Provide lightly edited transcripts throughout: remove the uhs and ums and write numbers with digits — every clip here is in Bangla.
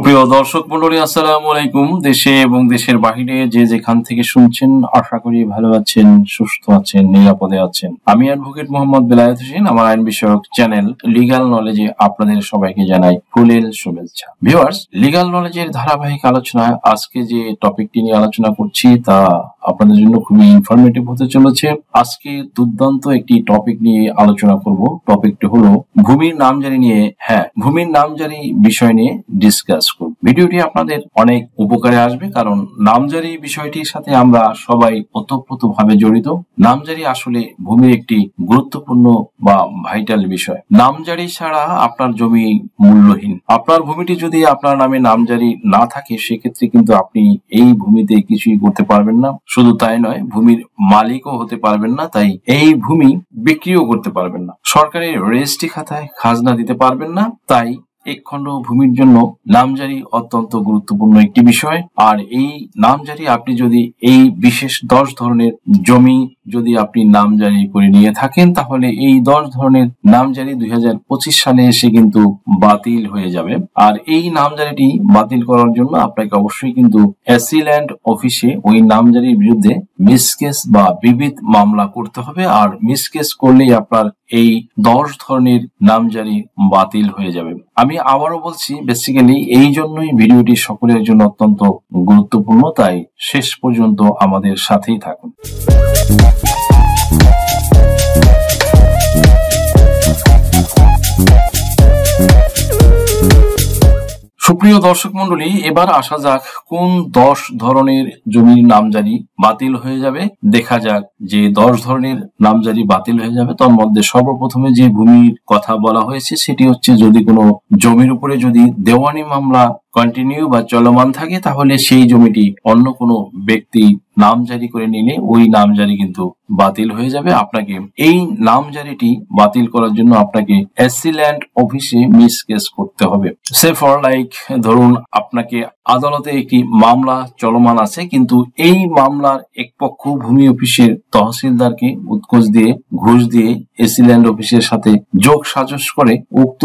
প্রিয় দর্শক মন্ডলী, আসসালামু আলাইকুম। দেশে এবং দেশের বাহিরে যে যেখান থেকে শুনছেন, আশা করি ভালো আছেন, সুস্থ আছেন, নিরাপদে আছেন। আমি অ্যাডভোকেট মোহাম্মদ বেলায়েত হোসেন। আমার আইন বিষয়ক চ্যানেল লিগ্যাল নলেজে আপনাদের সবাইকে জানাই ফুলেল শুভেচ্ছা। ভিউয়ার্স, লিগ্যাল নলেজের ধারাবাহিক আলোচনায় আজকে যে টপিকটি নিয়ে আলোচনা করছি তা আপনাদের জন্য খুবই ইনফরমেটিভ হতে চলেছে। আজকে দুর্দান্ত একটি টপিক নিয়ে আলোচনা করব। টপিকটি হলো ভূমির নামজারি নিয়ে। ভূমির নামজারি বিষয় নিয়ে ডিসকাস করব। ভিডিওটি আপনাদের অনেক উপকারে আসবে, কারণ নামজারি বিষয়টির সাথে আমরা সবাই ওতপ্রোতভাবে জড়িত। নামজারি আসলে ভূমির একটি গুরুত্বপূর্ণ বা ভাইটাল বিষয়। নামজারি ছাড়া আপনার জমি মূল্যহীন। আপনার ভূমিটি যদি আপনার নামে নামজারি না থাকে, সেক্ষেত্রে কিন্তু আপনি এই ভূমিতে কিছুই করতে পারবেন না। শুধু তাই নয়, ভূমির মালিকও হতে পারবেন না, তাই এই ভূমি বিক্রিও করতে পারবেন না। সরকারি রেজিস্ট্রি খাতায় খাজনা দিতে পারবেন না। তাই এক খণ্ড ভূমির জন্য নামজারি অত্যন্ত গুরুত্বপূর্ণ একটি বিষয়। আর এই নামজারি আপনি যদি এই বিশেষ 10 ধরনের জমি যদি আপনি নামজারি করে নিয়ে থাকেন, তাহলে এই 10 ধরনের নামজারি 2025 সালে এসে কিন্তু বাতিল হয়ে যাবে। আর এই নামজারিটি বাতিল করার জন্য আপনাকে অবশ্যই কিন্তু অ্যাসিল্যান্ড অফিসে ওই নামজারির বিরুদ্ধে মিসকেস বা বিবিধ মামলা করতে হবে। আর মিসকেস করলেই আপনার এই 10 ধরনের নামজারি বাতিল হয়ে যাবে। আমি আবারও বলছি, বেসিক্যালি এই জন্যই ভিডিওটি সকলের জন্য অত্যন্ত গুরুত্বপূর্ণ, তাই শেষ পর্যন্ত আমাদের সাথেই থাকুন। সুপ্রিয় দর্শক মন্ডলী, এবার আসা যাক কোন 10 ধরনের জমির নামজারি বাতিল হয়ে যাবে। দেখা যাক যে 10 ধরনের নামজারি বাতিল হয়ে যাবে। তার মধ্যে সর্বপ্রথমে যে ভূমির কথা বলা হয়েছে সেটি হচ্ছে, যদি কোনো জমির উপরে যদি দেওয়ানি মামলা কন্টিনিউ বা চলমান থাকে, তাহলে সেই জমিটি অন্য কোনো ব্যক্তি নামজারি করে নিলে ওই নামজারি কিন্তু বাতিল হয়ে যাবে। আপনাকে এই নামজারিটি বাতিল করার জন্য আপনাকে অ্যাসিল্যান্ড অফিসে মিসকেস করতে হবে। সে ফর লাইক, ধরুন আপনাকে আদালতে একটি মামলা চলমান আছে, কিন্তু এই মামলার এক পক্ষ ভূমি অফিসের তহসিলদারকে উৎকোচ দিয়ে, ঘুষ দিয়ে অ্যাসিল্যান্ড অফিসের সাথে যোগ সাজস করে উক্ত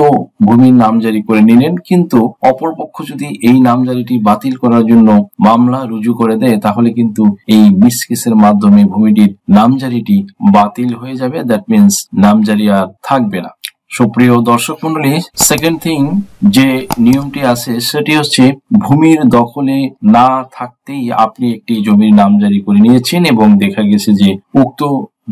ভূমির নামজারি করে নিলেন। কিন্তু অপরপক্ষ যদি এই নামজারিটি বাতিল করার জন্য মামলা রুজু করে দেয়, তাহলে কিন্তু এই মিসকেসের মাধ্যমে ভূমিটির নামজারিটি বাতিল হয়ে যাবে। দ্যাট মিনস নামজারি আর থাকবে না। সুপ্রিয় দর্শক মন্ডলী, সেকেন্ড থিং যে নিয়মটি আছে সেটি হচ্ছে, ভূমির দখলে না থাকতেই আপনি একটি জমির নামজারি করে নিয়েছেন এবং দেখা গেছে যে উক্ত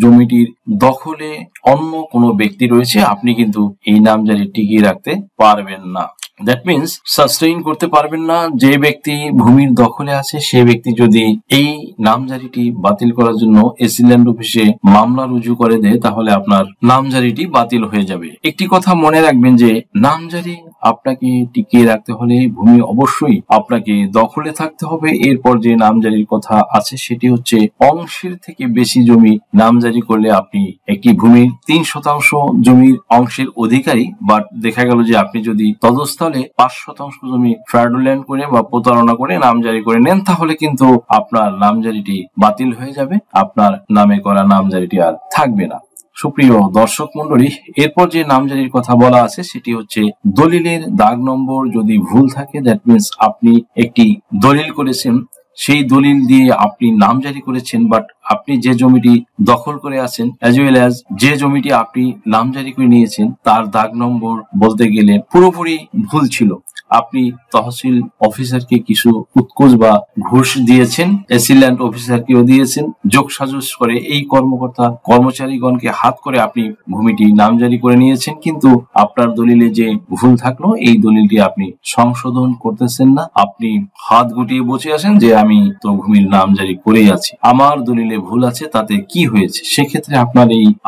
জমিটির দখলে অন্য কোনো ব্যক্তি রয়েছে, আপনি কিন্তু এই নামজারি টিকিয়ে রাখতে পারবেন না। দ্যাট মিনস সাস্টেইন করতে পারবেন না। যে ব্যক্তি ভূমির দখলে আছে সে ব্যক্তি যদি এই নামজারিটি বাতিল করার জন্য অ্যাসিল্যান্ড অফিসে মামলা রুজু করে দেয়, তাহলে আপনার নামজারিটি বাতিল হয়ে যাবে। একটি কথা মনে রাখবেন যে নামজারি আপনাকে টিকিয়ে রাখতে হলে ভূমি অবশ্যই আপনাকে দখলে থাকতে হবে। এরপর যে নামজারির কথা আছে সেটি হচ্ছে, অংশের থেকে বেশি জমি নামজারি করলে আপনি একটি ভূমির 3% জমির অংশের অধিকারী, বাট দেখা গেল যে আপনি যদি তদস্থলে 5% জমি ফ্র্যাডুল্যান্ড করে বা প্রতারণা করে নামজারি করে নেন, তাহলে কিন্তু আপনার নামজারিটি বাতিল হয়ে যাবে। আপনার নামে করা নামজারিটি আর থাকবে না। সুপ্রিয় দর্শক মন্ডলী, এরপর যে নামজারির কথা বলা আছে সেটি হচ্ছে, দলিলের দাগ নম্বর যদি ভুল থাকে, দ্যাট মিনস আপনি একটি দলিল করেছেন, সেই দলিল দিয়ে আপনি নামজারি করেছেন, বাট আপনি যে জমিটি দখল করে আছেন অ্যাজ ওয়েল অ্যাজ যে জমিটি আপনি নামজারি করে নিয়েছেন, তার দাগ নম্বর বলতে গেলে পুরোপুরি ভুল ছিল। আপনি তহসিল অফিসারকে কিছু উৎকোচ বা ঘুষ দিয়েছেন, অ্যাসিল্যান্ড অফিসারকেও দিয়েছেন, যোগ সাজস করে এই কর্মকর্তা কর্মচারীগণকে হাত করে আপনি ভূমিটি নামজারি করে নিয়েছেন। কিন্তু আপনার দলিলে যে ভুল থাকলো, এই দলিলটি আপনি সংশোধন করতেছেন না। আপনি হাত গুটিয়ে বসে আছেন যে আমি তো ভূমির নামজারি করেই আছি, আমার দলিলে ভুল আছে, তাতে কি হয়েছে। সেক্ষেত্রে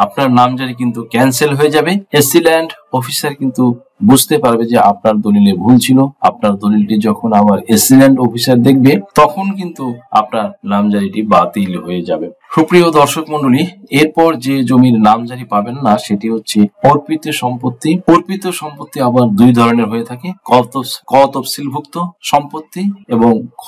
আপনার নামজারি কিন্তু ক্যান্সেল হয়ে যাবে। অ্যাসিল্যান্ড অফিসার কিন্তু বুঝতে পারবে যে আপনার দলিলে ভুল ছিল। আপনার দলিলটি যখন আবার অ্যাসিল্যান্ড অফিসার দেখবে, তখন কিন্তু আপনার নামজারিটি বাতিল হয়ে যাবে। সুপ্রিয় দর্শক মন্ডলী, এরপর যে জমির নামজারি পাবেন না সেটি হচ্ছে অর্পিত সম্পত্তি। অর্পিত সম্পত্তি আবার দুই ধরনের হয়ে থাকে, ক তফসিলভুক্ত সম্পত্তি এবং খ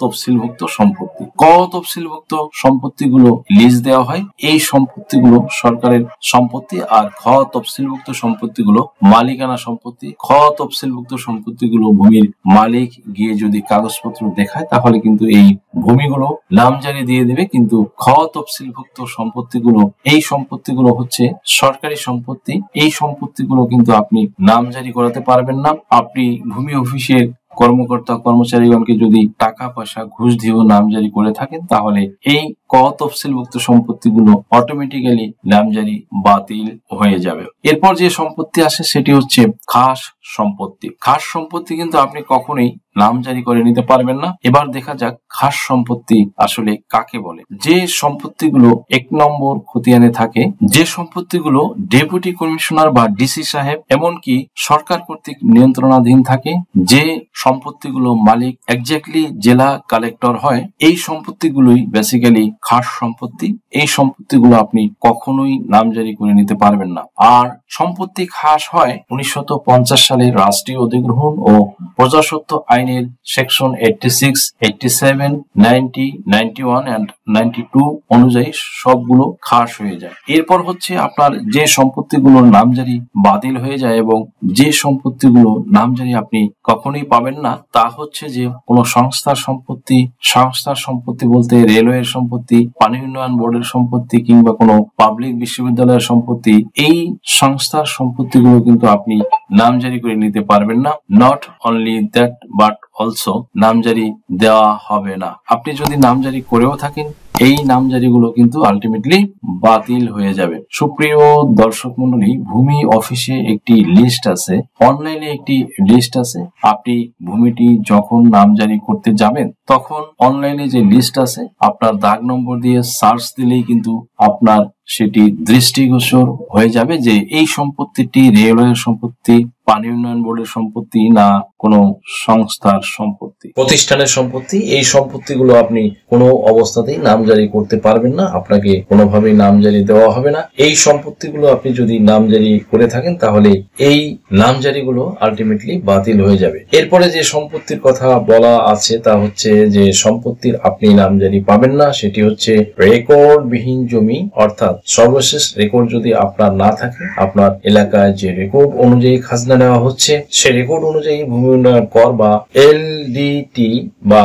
তফসিলভুক্ত সম্পত্তি। ক তফসিলভুক্ত সম্পত্তিগুলো লিজ দেওয়া হয়, এই সম্পত্তিগুলো সরকারের সম্পত্তি, আর খ তফসিলভুক্ত সম্পত্তিগুলো মালিকানা সম্পত্তি। খ তফসিলভুক্ত সম্পত্তিগুলো ভূমির মালিক গিয়ে যদি কাগজপত্র দেখায় তাহলে কিন্তু এই ভূমিগুলো নামজারি দিয়ে দেবে, কিন্তু খ তফসিলভুক্ত সম্পত্তিগুলো, এই সম্পত্তিগুলো হচ্ছে সরকারি সম্পত্তি, এই সম্পত্তিগুলো কিন্তু আপনি নামজারি করাতে পারবেন না। আপনি ভূমি অফিসের কর্মকর্তা কর্মচারীগণকে যদি টাকা পয়সা ঘুষ দিয়েও নামজারি করে থাকেন তাহলে এই ক তফসিলভুক্ত সম্পত্তিগুলো অটোমেটিক্যালি নামজারি বাতিল হয়ে যাবে। এরপর যে সম্পত্তি আসে সেটি হচ্ছে খাস সম্পত্তি। খাস সম্পত্তি কিন্তু আপনি কখনোই নামজারি করে নিতে পারবেন না। এবার দেখা যাক খাস সম্পত্তি আসলে কাকে বলে। যে সম্পত্তিগুলো 1 নম্বর খতিয়ানে থাকে, যে সম্পত্তিগুলো ডেপুটি কমিশনার বা ডিসি সাহেব এমনকি সরকার কর্তৃক নিয়ন্ত্রণাধীন থাকে, যে সম্পত্তিগুলো মালিক এক্স্যাক্টলি জেলা কালেক্টর হয়, এই সম্পত্তিগুলোই বেসিক্যালি খাস সম্পত্তি। এই সম্পত্তিগুলো আপনি কখনোই নামজারি করে নিতে পারবেন না। আর সম্পত্তি খাস হয় 1950 সালের রাষ্ট্রীয় অধিগ্রহণ ও প্রজাস্বত্ব আইনের সেকশন 86, 87, 90, 91 and 92 অনুযায়ী সবগুলো খাস হয়ে যায়। এরপর হচ্ছে আপনার যে সম্পত্তিগুলোর নামজারি বাতিল হয়ে যায় এবং যে সম্পত্তিগুলো নামজারি আপনি কখনোই পাবেন না তা হচ্ছে যে কোনো সংস্থার সম্পত্তি। সংস্থার সম্পত্তি বলতে রেলওয়ের সম্পত্তি, পানি উন্নয়ন বোর্ডের সম্পত্তি কিংবা কোনো পাবলিক বিশ্ববিদ্যালয়ের সম্পত্তি। এই সংস্থার সম্পত্তিগুলো কিন্তু আপনি নামজারি করে নিতে পারবেন না। Not only that but also নামজারি দেওয়া হবে না। আপনি যদি নামজারি করেও থাকেন এই নামজারিগুলো কিন্তু আলটিমেটলি বাতিল হয়ে যাবে। সুপ্রিয় দর্শক মন্ডলী, ভূমি অফিসে একটি লিস্ট আছে, অনলাইনে একটি লিস্ট আছে। আপনি ভূমিটি যখন নামজারি করতে যাবেন তখন অনলাইনে যে লিস্ট আছে আপনার দাগ নম্বর দিয়ে সার্চ দিলেই কিন্তু আপনার সেটি দৃষ্টিগোচর হয়ে যাবে যে এই সম্পত্তিটি রেলওয়ের সম্পত্তি, পানি উন্নয়ন বোর্ডের সম্পত্তি না কোনো সংস্থার সম্পত্তি, প্রতিষ্ঠানের সম্পত্তি। এই সম্পত্তিগুলো আপনি কোনো অবস্থাতেই নামজারি করতে পারবেন না, আপনাকে কোনোভাবেই নামজারি দেওয়া হবে না। এই সম্পত্তিগুলো আপনি যদি নামজারি করে থাকেন তাহলে এই নামজারিগুলো আলটিমেটলি বাতিল হয়ে যাবে। এরপরে যে সম্পত্তির কথা বলা আছে তা হচ্ছে যে সম্পত্তির আপনি নামজারি পাবেন না সেটি হচ্ছে রেকর্ডবিহীন জমি, অর্থাৎ সর্বশেষ রেকর্ড যদি আপনার না থাকে, আপনার এলাকায় যে রেকর্ড অনুযায়ী খাজনা নেওয়া হচ্ছে সে রেকর্ড অনুযায়ী ভূমি উন্নয়ন কর বা এলডিটি বা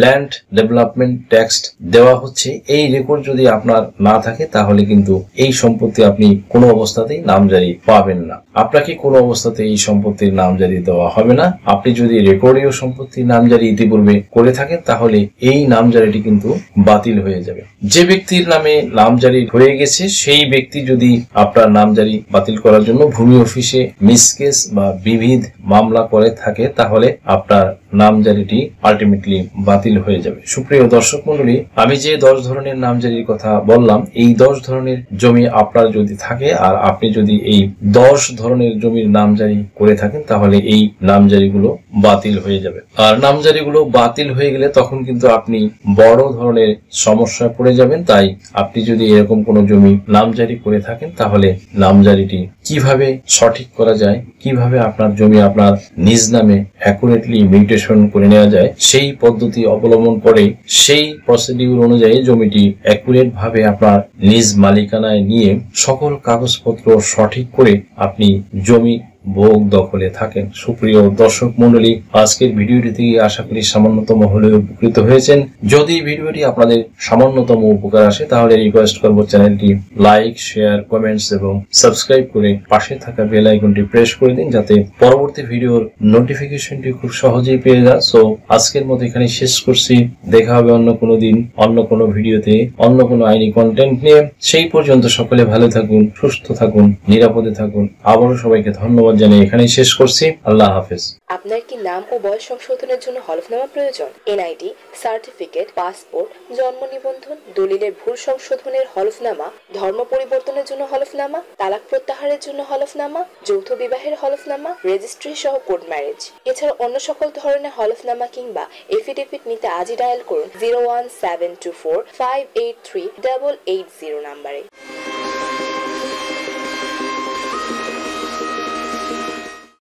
ল্যান্ড ডেভেলপমেন্ট ট্যাক্স দেওয়া হচ্ছে, এই রেকর্ড যদি আপনার না থাকে তাহলে কিন্তু এই সম্পত্তি আপনি কোনো অবস্থাতেই নামজারি পাবেন না। আপনাকে কোনো অবস্থাতে এই সম্পত্তির নামজারি দেওয়া হবে না। আপনি যদি রেকর্ডীয় সম্পত্তির নামজারি ইতিপূর্বে করে থাকেন তাহলে এই নামজারিটি কিন্তু বাতিল হয়ে যাবে। যে ব্যক্তির নামে নামজারি হয়ে গেছে সেই ব্যক্তি যদি আপনার নামজারি বাতিল করার জন্য ভূমি অফিসে মিসকেস বা বিবিধ মামলা করে থাকে তাহলে আপনার নামজারিটি আলটিমেটলি বাতিল হয়ে যাবে। সুপ্রিয় দর্শক মন্ডলী, আমি যে 10 ধরনের নামজারির কথা বললাম এই 10 ধরনের জমি আপনার যদি থাকে আর আপনি যদি এই 10 ধরনের জমির নামজারি করে থাকেন তাহলে এই নামজারিগুলো বাতিল হয়ে যাবে। আর নামজারিগুলো বাতিল হয়ে গেলে তখন কিন্তু আপনি বড় ধরনের সমস্যায় পড়ে যাবেন। তাই আপনি যদি এরকম কোনো জমি নামজারি করে থাকেন তাহলে নামজারিটি কিভাবে সঠিক করা যায়, কিভাবে আপনার জমি আপনার নিজ নামে অ্যাকুরেটলি মিউটেশন করে নেওয়া যায় সেই পদ্ধতি অবলম্বন করে সেই প্রসিডিউর অনুযায়ী জমিটি অ্যাকুরেট ভাবে আপনার নিজ মালিকানায় নিয়ে সকল কাগজপত্র সঠিক করে আপনি জমি ভোগ দখলে থাকেন। সুপ্রিয় দর্শক মন্ডলী, আজকের ভিডিওটি থেকে আশা করি সামান্যতম হলেও উপকৃত হয়েছেন। যদি ভিডিওটি আপনাদের সামান্যতম উপকার আসে তাহলে রিকোয়েস্ট করব চ্যানেলটি লাইক, শেয়ার, কমেন্টস এবং সাবস্ক্রাইব করে পাশে থাকা বেল আইকনটি প্রেস করে দিন যাতে পরবর্তী ভিডিওর নোটিফিকেশনটি খুব সহজেই পেয়ে যান। সো আজকের মতো এখানে শেষ করছি। দেখা হবে অন্য কোনো দিন, অন্য কোনো ভিডিওতে, অন্য কোনো আইনি কন্টেন্ট নিয়ে। সেই পর্যন্ত সকলে ভালো থাকুন, সুস্থ থাকুন, নিরাপদে থাকুন। আবারও সবাইকে ধন্যবাদ ধন্যবাদ জানিয়ে এখানেই শেষ করছি। আল্লাহ হাফেজ। আপনার কি নাম ও বয়স সংশোধনের জন্য হলফনামা প্রয়োজন? এনআইডি, সার্টিফিকেট, পাসপোর্ট, জন্ম নিবন্ধন, দলিলের ভুল সংশোধনের হলফনামা, ধর্ম পরিবর্তনের জন্য হলফনামা, তালাক প্রত্যাহারের জন্য হলফনামা, যৌথ বিবাহের হলফনামা, রেজিস্ট্রি সহ কোর্ট ম্যারেজ, এছাড়া অন্য সকল ধরনের হলফনামা কিংবা এফিডেভিট নিতে আজই ডায়াল করুন 01724583880 নাম্বারে।